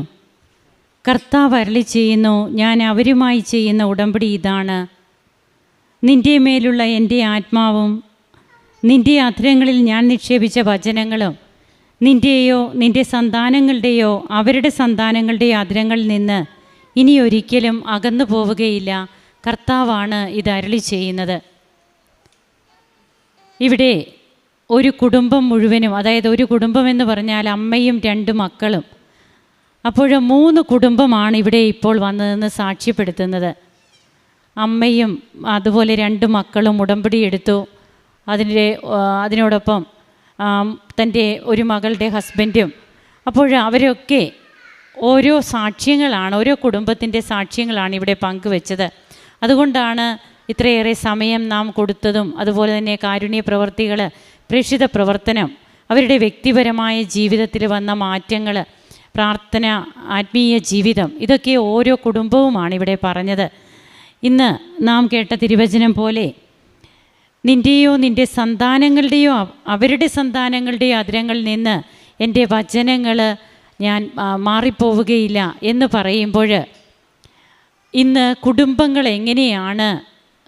കർത്താവ് അരുളി ചെയ്യുന്നു, ഞാൻ അവരുമായി ചെയ്യുന്ന ഉടമ്പടി ഇതാണ്, നിൻ്റെ മേലുള്ള എൻ്റെ ആത്മാവും നിൻ്റെ അധരങ്ങളിൽ ഞാൻ നിക്ഷേപിച്ച വചനങ്ങളും നിൻ്റെയോ നിൻ്റെ സന്താനങ്ങളുടെയോ അവരുടെ സന്താനങ്ങളുടെയോ അധരങ്ങളിൽ നിന്ന് ഇനി ഒരിക്കലും അകന്നു പോവുകയില്ല. കർത്താവാണ് ഇത് അരുളി ചെയ്യുന്നത്. ഇവിടെ ഒരു കുടുംബം മുഴുവനും, അതായത് ഒരു കുടുംബം എന്ന് പറഞ്ഞാൽ അമ്മയും 2 മക്കളും, അപ്പോൾ 3 കുടുംബമാണ് ഇവിടെ ഇപ്പോൾ വന്നതെന്ന് സാക്ഷ്യപ്പെടുത്തുന്നത്. അമ്മയും അതുപോലെ 2 മക്കളും ഉടമ്പടി എടുത്തു. അതിനോടൊപ്പം തൻ്റെ ഒരു മകളുടെ ഹസ്ബൻഡും. അപ്പോൾ അവരൊക്കെ ഓരോ സാക്ഷ്യങ്ങളാണ്, ഓരോ കുടുംബത്തിൻ്റെ സാക്ഷ്യങ്ങളാണ് ഇവിടെ പങ്കുവെച്ചത്. അതുകൊണ്ടാണ് ഇത്രയേറെ സമയം നാം കൊടുത്തതും. അതുപോലെ തന്നെ കാരുണ്യ പ്രവർത്തികൾ, പ്രേക്ഷിത പ്രവർത്തനം, അവരുടെ വ്യക്തിപരമായ ജീവിതത്തിൽ വന്ന മാറ്റങ്ങൾ, പ്രാർത്ഥന, ആത്മീയ ജീവിതം, ഇതൊക്കെ ഓരോ കുടുംബവുമാണ് ഇവിടെ പറഞ്ഞത്. ഇന്ന് നാം കേട്ട തിരുവചനം പോലെ നിൻ്റെയോ നിൻ്റെ സന്താനങ്ങളുടെയോ അവരുടെ സന്താനങ്ങളുടെയോ അധരങ്ങളിൽ നിന്ന് എൻ്റെ വചനങ്ങൾ ഞാൻ മാറിപ്പോവുകയില്ല എന്ന് പറയുമ്പോൾ ഇന്ന് കുടുംബങ്ങൾ എങ്ങനെയാണ്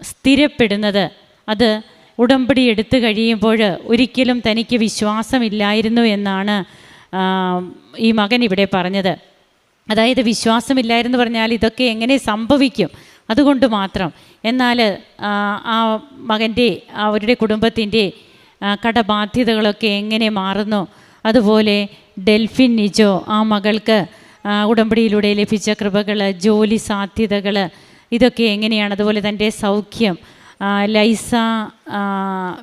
സ്ഥിരപ്പെടുന്നത്? അത് ഉടമ്പടി എടുത്തു കഴിയുമ്പോൾ ഒരിക്കലും തനിക്ക് വിശ്വാസമില്ലായിരുന്നു എന്നാണ് ഈ മകൻ ഇവിടെ പറഞ്ഞത്. അതായത് വിശ്വാസമില്ലായിരുന്നു പറഞ്ഞാൽ ഇതൊക്കെ എങ്ങനെ സംഭവിക്കും, അതുകൊണ്ട് മാത്രം. എന്നാൽ ആ മകൻ്റെ അവരുടെ കുടുംബത്തിൻ്റെ കടബാധ്യതകളൊക്കെ എങ്ങനെ മാറുന്നു. അതുപോലെ ഡെൽഫിൻ നിജോ, ആ മകൾക്ക് ഉടമ്പടിയിലൂടെ ലഭിച്ച കൃപകൾ, ജോലി സാധ്യതകൾ, ഇതൊക്കെ എങ്ങനെയാണ്. അതുപോലെ തൻ്റെ സൗഖ്യം, ലൈസ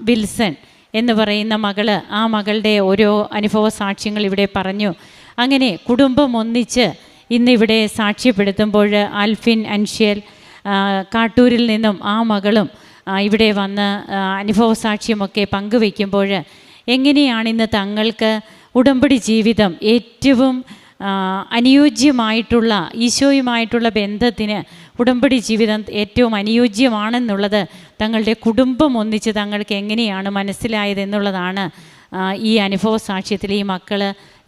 വിൽസൺ എന്ന് പറയുന്ന മകള്, ആ മകളുടെ ഓരോ അനുഭവ സാക്ഷ്യങ്ങൾ ഇവിടെ പറഞ്ഞു. അങ്ങനെ കുടുംബം ഒന്നിച്ച് ഇന്നിവിടെ സാക്ഷ്യപ്പെടുത്തുമ്പോൾ ആൽഫിൻ അൻഷ്യൽ കാട്ടൂരിൽ നിന്നും ആ മകളും ഇവിടെ വന്ന് അനുഭവ സാക്ഷ്യമൊക്കെ പങ്കുവയ്ക്കുമ്പോൾ എങ്ങനെയാണ് ഇന്ന് തങ്ങൾക്ക് ഉടമ്പടി ജീവിതം ഏറ്റവും അനുയോജ്യമായിട്ടുള്ള, ഈശോയുമായിട്ടുള്ള ബന്ധത്തിന് ഉടമ്പടി ജീവിതം ഏറ്റവും അനുയോജ്യമാണെന്നുള്ളത് തങ്ങളുടെ കുടുംബം ഒന്നിച്ച് തങ്ങൾക്ക് എങ്ങനെയാണ് മനസ്സിലായതെന്നുള്ളതാണ് ഈ അനുഭവ സാക്ഷ്യത്തിൽ ഈ മക്കൾ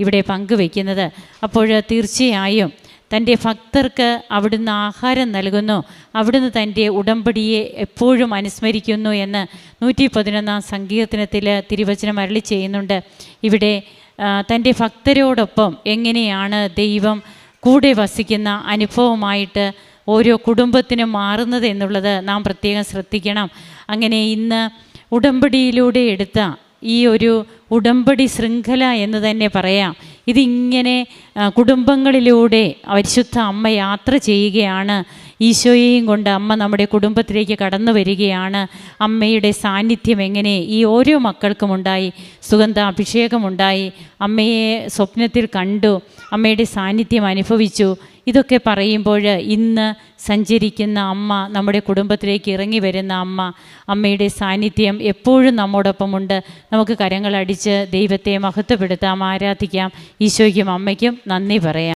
ഇവിടെ പങ്കുവയ്ക്കുന്നത്. അപ്പോൾ തീർച്ചയായും തൻ്റെ ഭക്തർക്ക് അവിടുന്ന് ആഹാരം നൽകുന്നു, അവിടുന്ന് തൻ്റെ ഉടമ്പടിയെ എപ്പോഴും അനുസ്മരിക്കുന്നു എന്ന് 111 സങ്കീർത്തനത്തിൽ തിരുവചനം അരുളി ചെയ്യുന്നുണ്ട്. ഇവിടെ തൻ്റെ ഭക്തരോടൊപ്പം എങ്ങനെയാണ് ദൈവം കൂടെ വസിക്കുന്ന അനുഭവമായിട്ട് ഓരോ കുടുംബത്തിനും മാറുന്നത് എന്നുള്ളത് നാം പ്രത്യേകം ശ്രദ്ധിക്കണം. അങ്ങനെ ഇന്ന് ഉടമ്പടിയിലൂടെ എടുത്ത ഈ ഒരു ഉടമ്പടി ശൃംഖല എന്ന് തന്നെ പറയാം. ഇതിങ്ങനെ കുടുംബങ്ങളിലൂടെ പരിശുദ്ധ അമ്മ യാത്ര ചെയ്യുകയാണ്. ഈശോയെയും കൊണ്ട് അമ്മ നമ്മുടെ കുടുംബത്തിലേക്ക് കടന്നു വരികയാണ്. അമ്മയുടെ സാന്നിധ്യം എങ്ങനെ ഈ ഓരോ മക്കൾക്കും ഉണ്ടായി, സുഗന്ധാഭിഷേകമുണ്ടായി, അമ്മയെ സ്വപ്നത്തിൽ കണ്ടു, അമ്മയുടെ സാന്നിധ്യം അനുഭവിച്ചു. ഇതൊക്കെ പറയുമ്പോൾ ഇന്ന് സഞ്ചരിക്കുന്ന അമ്മ, നമ്മുടെ കുടുംബത്തിലേക്ക് ഇറങ്ങി വരുന്ന അമ്മ, അമ്മയുടെ സാന്നിധ്യം എപ്പോഴും നമ്മോടൊപ്പമുണ്ട്. നമുക്ക് കരങ്ങളടിച്ച് ദൈവത്തെ മഹത്വപ്പെടുത്താം, ആരാധിക്കാം. ഈശോയ്ക്കും അമ്മയ്ക്കും നന്ദി പറയാം.